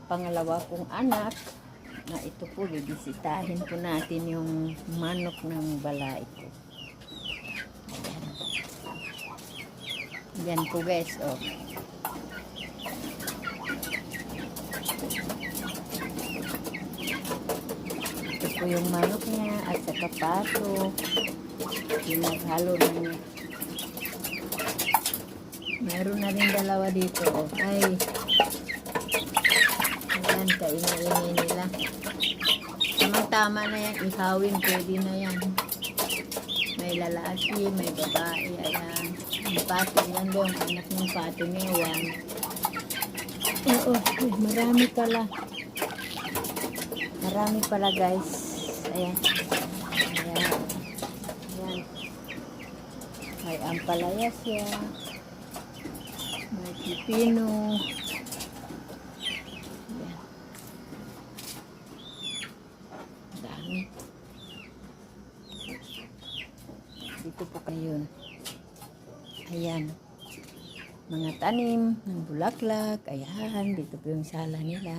pangalawa kong anak na ito po, bibisitahin po natin yung manok ng balay ko. Yan po guys, oh. Ito po yung manok niya at saka pato. Pinaghalo na niya. Meron na rin dalawa dito, oh. Ay, ayan, kaingay-ingay nila. Tamang-tama na yan, ihawin, pwede na yan. May lalaki, may babae, ayan. Ang pato, yan doon, anak ng pato ni Juan. Oo, marami pala. Marami pala guys. Ayan. Ayan. Ayan. May ampalaya siya. May pipino. Ayan. Dami. Dito po kayo. Ayan. Mga tanim ng bulaklak. Ayan. Dito po yung sala nila.